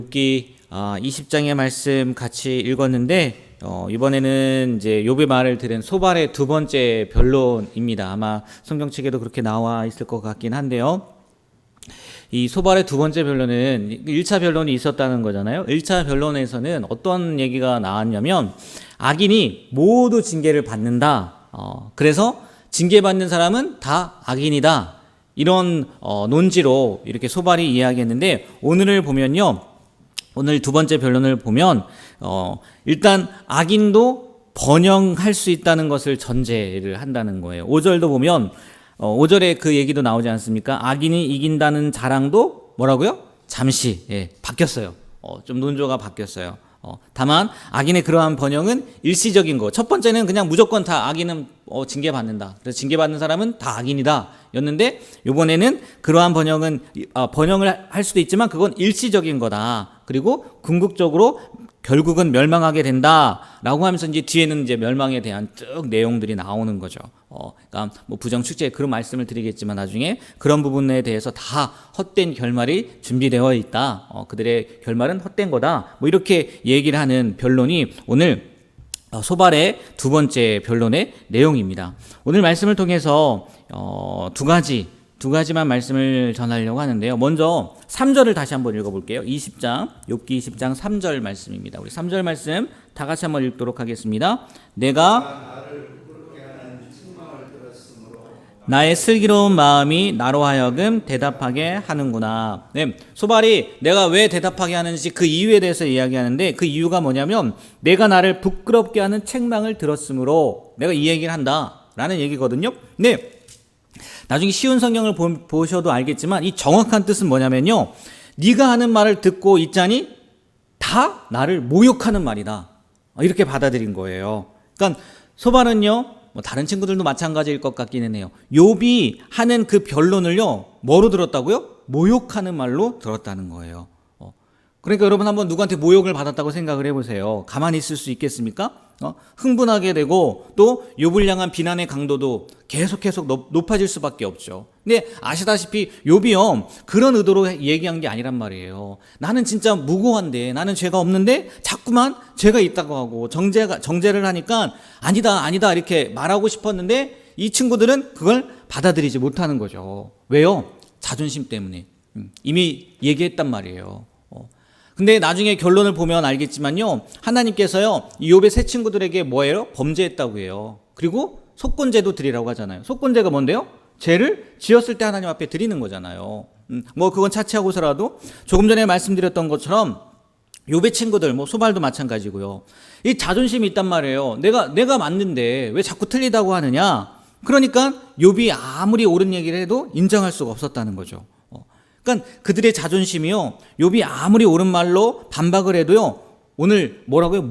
욥기 20장의 말씀 같이 읽었는데 이번에는 이제 욥의 말을 들은 소발의 두 번째 변론입니다. 아마 성경책에도 그렇게 나와 있을 것 같긴 한데요. 이 소발의 두 번째 변론은 1차 변론이 있었다는 거잖아요. 1차 변론에서는 어떤 얘기가 나왔냐면 악인이 모두 징계를 받는다. 그래서 징계받는 사람은 다 악인이다. 이런 논지로 이렇게 소발이 이야기했는데 오늘 두 번째 변론을 보면 일단 악인도 번영할 수 있다는 것을 전제를 한다는 거예요. 5절도 보면 5절에 그 얘기도 나오지 않습니까? 악인이 이긴다는 자랑도 뭐라고요? 잠시 바뀌었어요. 좀 논조가 바뀌었어요. 다만 악인의 그러한 번영은 일시적인 거. 첫 번째는 그냥 무조건 다 악인은 징계받는다. 그래서 징계받는 사람은 다 악인이다 였는데, 이번에는 그러한 번영은 번영을 할 수도 있지만 그건 일시적인 거다. 그리고 궁극적으로 결국은 멸망하게 된다라고 하면서 이제 뒤에는 이제 멸망에 대한 쭉 내용들이 나오는 거죠. 그러니까 뭐 부정 축제 그런 말씀을 드리겠지만 나중에 그런 부분에 대해서 다 헛된 결말이 준비되어 있다. 그들의 결말은 헛된 거다. 뭐 이렇게 얘기를 하는 변론이 오늘 소발의 두 번째 변론의 내용입니다. 오늘 말씀을 통해서 두 가지만 말씀을 전하려고 하는데요. 먼저 3절을 다시 한번 읽어볼게요. 욥기 20장 3절 말씀입니다. 우리 3절 말씀 다 같이 한번 읽도록 하겠습니다. 내가 나의 슬기로운 마음이 나로 하여금 대답하게 하는구나. 네, 소발이 내가 왜 대답하게 하는지 그 이유에 대해서 이야기하는데, 그 이유가 뭐냐면 내가 나를 부끄럽게 하는 책망을 들었으므로 내가 이 얘기를 한다라는 얘기거든요. 네, 나중에 쉬운 성경을 보셔도 알겠지만 이 정확한 뜻은 뭐냐면요, 네가 하는 말을 듣고 있자니 다 나를 모욕하는 말이다, 이렇게 받아들인 거예요. 그러니까 소발은요, 뭐 다른 친구들도 마찬가지일 것 같기는 해요. 욥이 하는 그 변론을요, 뭐로 들었다고요? 모욕하는 말로 들었다는 거예요. 그러니까 여러분 한번 누구한테 모욕을 받았다고 생각을 해보세요. 가만히 있을 수 있겠습니까? 흥분하게 되고 또 욥을 향한 비난의 강도도 계속 높아질 수밖에 없죠. 근데 아시다시피 욥이요, 그런 의도로 얘기한 게 아니란 말이에요. 나는 진짜 무고한데, 나는 죄가 없는데 자꾸만 죄가 있다고 하고 정죄를 하니까 아니다 이렇게 말하고 싶었는데 이 친구들은 그걸 받아들이지 못하는 거죠. 왜요? 자존심 때문에. 이미 얘기했단 말이에요. 근데 나중에 결론을 보면 알겠지만요, 하나님께서요 이 욥의 세 친구들에게 뭐예요? 범죄했다고 해요. 그리고 속건제도 드리라고 하잖아요. 속건제가 뭔데요? 죄를 지었을 때 하나님 앞에 드리는 거잖아요. 뭐 그건 차치하고서라도 조금 전에 말씀드렸던 것처럼 욥의 친구들, 뭐 소발도 마찬가지고요, 이 자존심이 있단 말이에요. 내가 맞는데 왜 자꾸 틀리다고 하느냐? 그러니까 욥이 아무리 옳은 얘기를 해도 인정할 수가 없었다는 거죠. 그러니까 그들의 자존심이요, 욥이 아무리 옳은 말로 반박을 해도요, 오늘 뭐라고요?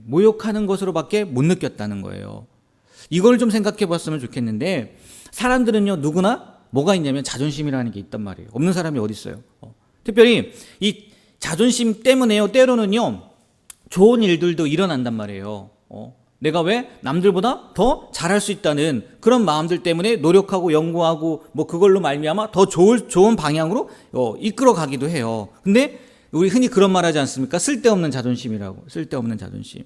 모욕하는 것으로밖에 못 느꼈다는 거예요. 이걸 좀 생각해 봤으면 좋겠는데, 사람들은요 누구나 뭐가 있냐면 자존심이라는 게 있단 말이에요. 없는 사람이 어디 있어요? 특별히 이 자존심 때문에요, 때로는요 좋은 일들도 일어난단 말이에요. 내가 왜 남들보다 더 잘할 수 있다는 그런 마음들 때문에 노력하고 연구하고 뭐 그걸로 말미암아 더 좋은 방향으로 이끌어 가기도 해요. 근데 우리 흔히 그런 말 하지 않습니까? 쓸데없는 자존심이라고. 쓸데없는 자존심.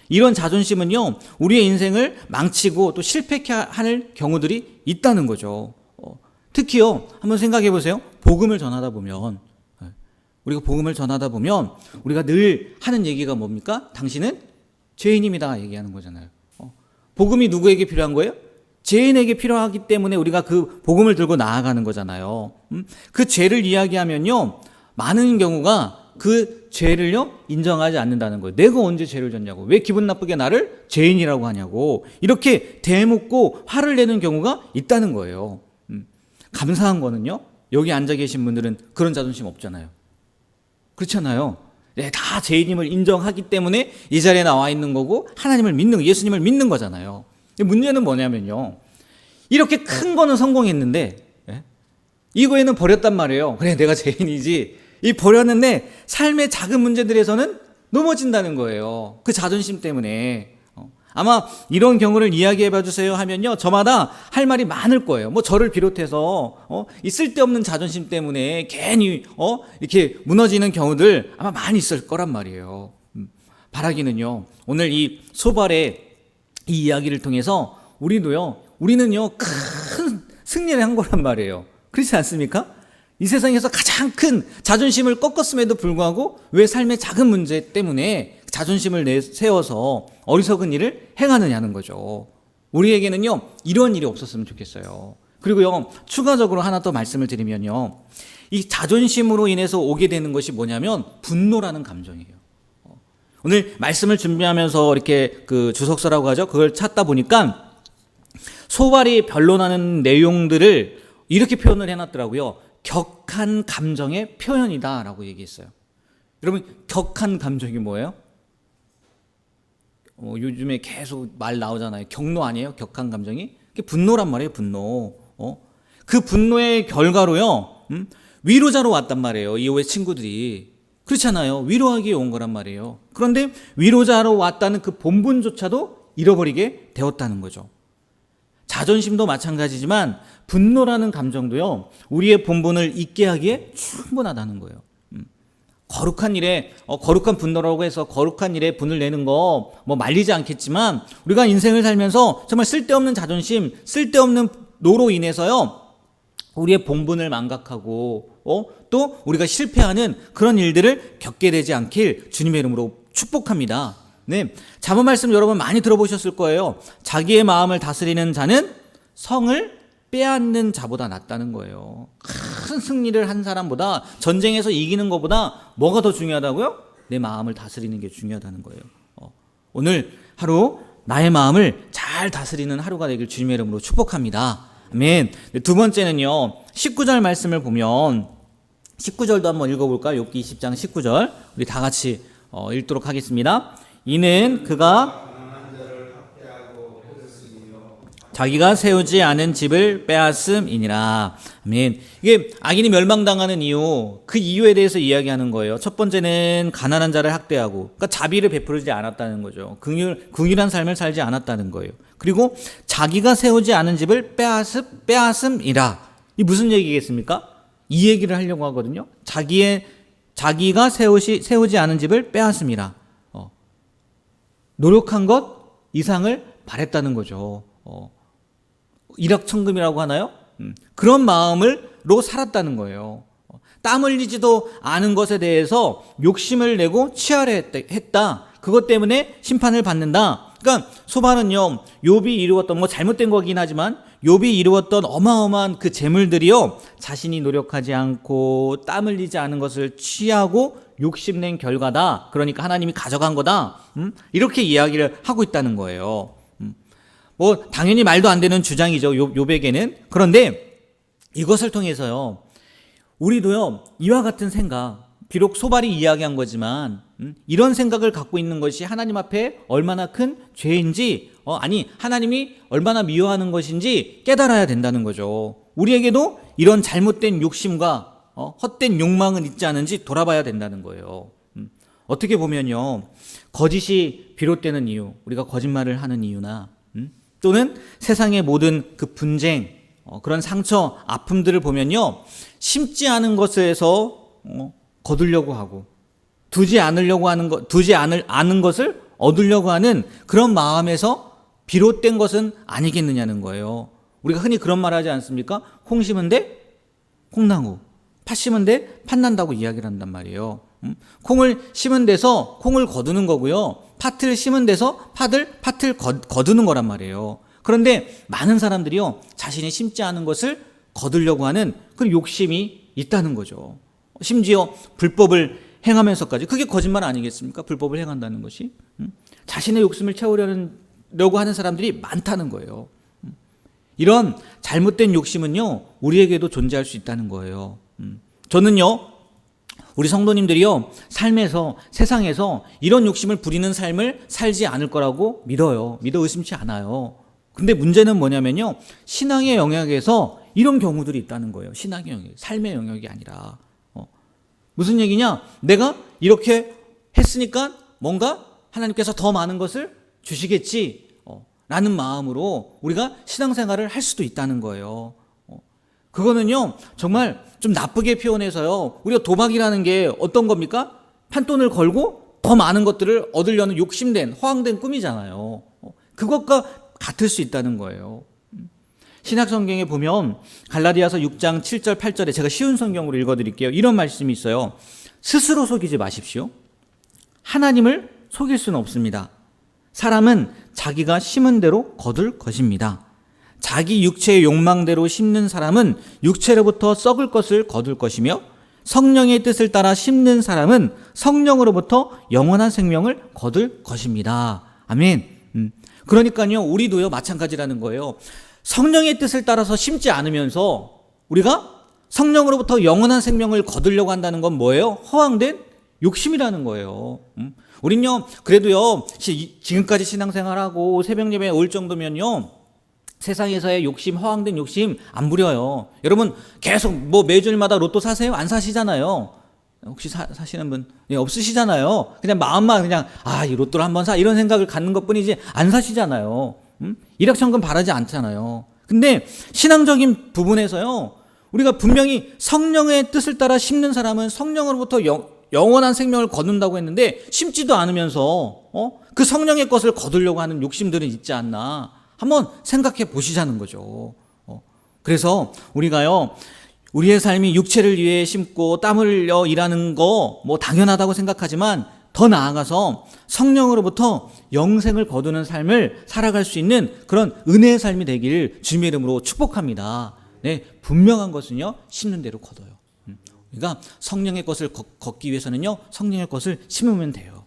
이런 자존심은요, 우리의 인생을 망치고 또 실패케 할 경우들이 있다는 거죠. 특히요, 한번 생각해 보세요. 복음을 전하다 보면 우리가 늘 하는 얘기가 뭡니까? 당신은 죄인입니다 얘기하는 거잖아요. 복음이 누구에게 필요한 거예요? 죄인에게 필요하기 때문에 우리가 그 복음을 들고 나아가는 거잖아요. 그 죄를 이야기하면요, 많은 경우가 그 죄를요 인정하지 않는다는 거예요. 내가 언제 죄를 졌냐고, 왜 기분 나쁘게 나를 죄인이라고 하냐고, 이렇게 대묻고 화를 내는 경우가 있다는 거예요. 감사한 거는요, 여기 앉아 계신 분들은 그런 자존심 없잖아요. 그렇잖아요. 네, 다 죄인임을 인정하기 때문에 이 자리에 나와 있는 거고 하나님을 믿는, 예수님을 믿는 거잖아요. 문제는 뭐냐면요, 이렇게 큰 거는 성공했는데 이거에는 버렸단 말이에요. 그래, 내가 죄인이지. 이 버렸는데 삶의 작은 문제들에서는 넘어진다는 거예요. 그 자존심 때문에. 아마 이런 경우를 이야기해 봐 주세요 하면요, 저마다 할 말이 많을 거예요. 뭐 저를 비롯해서 이 쓸데없는 자존심 때문에 괜히 이렇게 무너지는 경우들 아마 많이 있을 거란 말이에요. 바라기는요, 오늘 이 소발의 이 이야기를 통해서 우리는요 큰 승리를 한 거란 말이에요. 그렇지 않습니까? 이 세상에서 가장 큰 자존심을 꺾었음에도 불구하고 왜 삶의 작은 문제 때문에 자존심을 내세워서 어리석은 일을 행하느냐는 거죠. 우리에게는요 이런 일이 없었으면 좋겠어요. 그리고요 추가적으로 하나 더 말씀을 드리면요, 이 자존심으로 인해서 오게 되는 것이 뭐냐면 분노라는 감정이에요. 오늘 말씀을 준비하면서 이렇게 그 주석서라고 하죠, 그걸 찾다 보니까 소발이 변론하는 내용들을 이렇게 표현을 해놨더라고요. 격한 감정의 표현이다 라고 얘기했어요. 여러분, 격한 감정이 뭐예요? 요즘에 계속 말 나오잖아요. 격노 아니에요? 격한 감정이? 그게 분노란 말이에요. 분노. 그 분노의 결과로요, 위로자로 왔단 말이에요. 이호의 친구들이. 그렇잖아요. 위로하기 위해 온 거란 말이에요. 그런데 위로자로 왔다는 그 본분조차도 잃어버리게 되었다는 거죠. 자존심도 마찬가지지만 분노라는 감정도요, 우리의 본분을 잊게 하기에 충분하다는 거예요. 거룩한 일에 거룩한 분노라고 해서 거룩한 일에 분을 내는 거 뭐 말리지 않겠지만, 우리가 인생을 살면서 정말 쓸데없는 자존심, 쓸데없는 노로 인해서요 우리의 본분을 망각하고 또 우리가 실패하는 그런 일들을 겪게 되지 않길 주님의 이름으로 축복합니다. 네, 자문 말씀 여러분 많이 들어보셨을 거예요. 자기의 마음을 다스리는 자는 성을 빼앗는 자보다 낫다는 거예요. 큰 승리를 한 사람보다, 전쟁에서 이기는 것보다 뭐가 더 중요하다고요? 내 마음을 다스리는 게 중요하다는 거예요. 오늘 하루 나의 마음을 잘 다스리는 하루가 되길 주님의 이름으로 축복합니다. 아멘. 두 번째는요, 19절 말씀을 보면 19절도 한번 읽어볼까요? 욥기 20장 19절 우리 다 같이 읽도록 하겠습니다. 이는 그가 자기가 세우지 않은 집을 빼앗음이니라. 아멘. 이게 악인이 멸망당하는 이유, 그 이유에 대해서 이야기하는 거예요. 첫 번째는 가난한 자를 학대하고, 그러니까 자비를 베풀지 않았다는 거죠. 긍휼한 삶을 살지 않았다는 거예요. 그리고 자기가 세우지 않은 집을 빼앗음이라. 이 무슨 얘기겠습니까? 이 얘기를 하려고 하거든요. 자기가 세우지 않은 집을 빼앗음이라. 노력한 것 이상을 바랬다는 거죠. 일확천금이라고 하나요? 그런 마음으로 살았다는 거예요. 땀 흘리지도 않은 것에 대해서 욕심을 내고 치하려 했다. 그것 때문에 심판을 받는다. 그러니까 소발은요, 욥이 이루었던, 뭐 잘못된 거긴 하지만 욥이 이루었던 어마어마한 그 재물들이요, 자신이 노력하지 않고 땀 흘리지 않은 것을 취하고 욕심낸 결과다. 그러니까 하나님이 가져간 거다. 이렇게 이야기를 하고 있다는 거예요. 뭐 당연히 말도 안 되는 주장이죠, 욥에게는. 그런데 이것을 통해서요, 우리도요 이와 같은 생각, 비록 소발이 이야기한 거지만 이런 생각을 갖고 있는 것이 하나님 앞에 얼마나 큰 죄인지, 아니 하나님이 얼마나 미워하는 것인지 깨달아야 된다는 거죠. 우리에게도 이런 잘못된 욕심과 헛된 욕망은 있지 않은지 돌아봐야 된다는 거예요. 어떻게 보면요, 거짓이 비롯되는 이유, 우리가 거짓말을 하는 이유나 또는 세상의 모든 그 분쟁, 그런 상처, 아픔들을 보면요, 심지 않은 것에서 거두려고 하고, 두지 않은 것을 얻으려고 하는 그런 마음에서 비롯된 것은 아니겠느냐는 거예요. 우리가 흔히 그런 말 하지 않습니까? 콩 심은 데 콩나무, 팥 심은 데 팥난다고 이야기를 한단 말이에요. 콩을 심은 데서 콩을 거두는 거고요, 팥을 심은 데서 팥을 거두는 거란 말이에요. 그런데 많은 사람들이요, 자신이 심지 않은 것을 거두려고 하는 그 욕심이 있다는 거죠. 심지어 불법을 행하면서까지, 그게 거짓말 아니겠습니까? 불법을 행한다는 것이. 자신의 욕심을 채우려고 하는 사람들이 많다는 거예요. 이런 잘못된 욕심은요, 우리에게도 존재할 수 있다는 거예요. 저는요, 우리 성도님들이요, 삶에서, 세상에서 이런 욕심을 부리는 삶을 살지 않을 거라고 믿어요. 믿어 의심치 않아요. 근데 문제는 뭐냐면요, 신앙의 영역에서 이런 경우들이 있다는 거예요. 신앙의 영역, 삶의 영역이 아니라. 무슨 얘기냐? 내가 이렇게 했으니까 뭔가 하나님께서 더 많은 것을 주시겠지 라는 마음으로 우리가 신앙생활을 할 수도 있다는 거예요. 그거는요 정말 좀 나쁘게 표현해서요, 우리가 도박이라는 게 어떤 겁니까? 판돈을 걸고 더 많은 것들을 얻으려는 욕심된 허황된 꿈이잖아요. 그것과 같을 수 있다는 거예요. 신약성경에 보면 갈라디아서 6장 7절 8절에 제가 쉬운 성경으로 읽어드릴게요. 이런 말씀이 있어요. 스스로 속이지 마십시오. 하나님을 속일 수는 없습니다. 사람은 자기가 심은 대로 거둘 것입니다. 자기 육체의 욕망대로 심는 사람은 육체로부터 썩을 것을 거둘 것이며, 성령의 뜻을 따라 심는 사람은 성령으로부터 영원한 생명을 거둘 것입니다. 아멘. 그러니까요 우리도요 마찬가지라는 거예요. 성령의 뜻을 따라서 심지 않으면서 우리가 성령으로부터 영원한 생명을 거두려고 한다는 건 뭐예요? 허황된 욕심이라는 거예요. 우린요 그래도요 지금까지 신앙생활하고 새벽 예배에 올 정도면요 세상에서의 욕심, 허황된 욕심 안 부려요. 여러분 계속 뭐 매주일마다 로또 사세요? 안 사시잖아요. 혹시 사시는 분 없으시잖아요. 그냥 마음만 그냥 이 로또를 한번 사 이런 생각을 갖는 것뿐이지 안 사시잖아요. 일확천금 바라지 않잖아요. 근데 신앙적인 부분에서요 우리가 분명히 성령의 뜻을 따라 심는 사람은 성령으로부터 영원한 생명을 거둔다고 했는데, 심지도 않으면서 그 성령의 것을 거두려고 하는 욕심들은 있지 않나 한번 생각해 보시자는 거죠. 그래서 우리가요 우리의 삶이 육체를 위해 심고 땀을 흘려 일하는 거 뭐 당연하다고 생각하지만, 더 나아가서 성령으로부터 영생을 거두는 삶을 살아갈 수 있는 그런 은혜의 삶이 되길 주님의 이름으로 축복합니다. 네, 분명한 것은요 심는 대로 거둬요. 그러니까 성령의 것을 걷기 위해서는요 성령의 것을 심으면 돼요.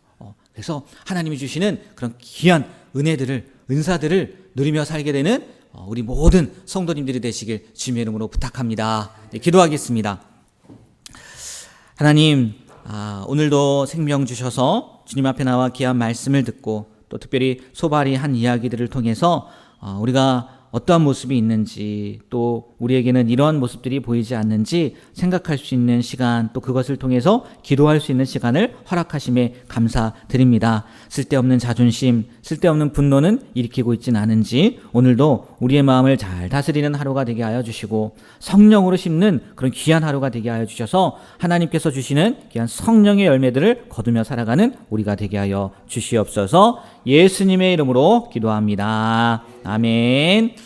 그래서 하나님이 주시는 그런 귀한 은혜들을, 은사들을 누리며 살게 되는 우리 모든 성도님들이 되시길 주님의 이름으로 부탁합니다. 네, 기도하겠습니다. 하나님, 오늘도 생명 주셔서 주님 앞에 나와 귀한 말씀을 듣고, 또 특별히 소발이 한 이야기들을 통해서 우리가 어떠한 모습이 있는지, 또 우리에게는 이러한 모습들이 보이지 않는지 생각할 수 있는 시간, 또 그것을 통해서 기도할 수 있는 시간을 허락하심에 감사드립니다. 쓸데없는 자존심, 쓸데없는 분노는 일으키고 있진 않은지 오늘도 우리의 마음을 잘 다스리는 하루가 되게 하여 주시고, 성령으로 심는 그런 귀한 하루가 되게 하여 주셔서 하나님께서 주시는 귀한 성령의 열매들을 거두며 살아가는 우리가 되게 하여 주시옵소서. 예수님의 이름으로 기도합니다. 아멘.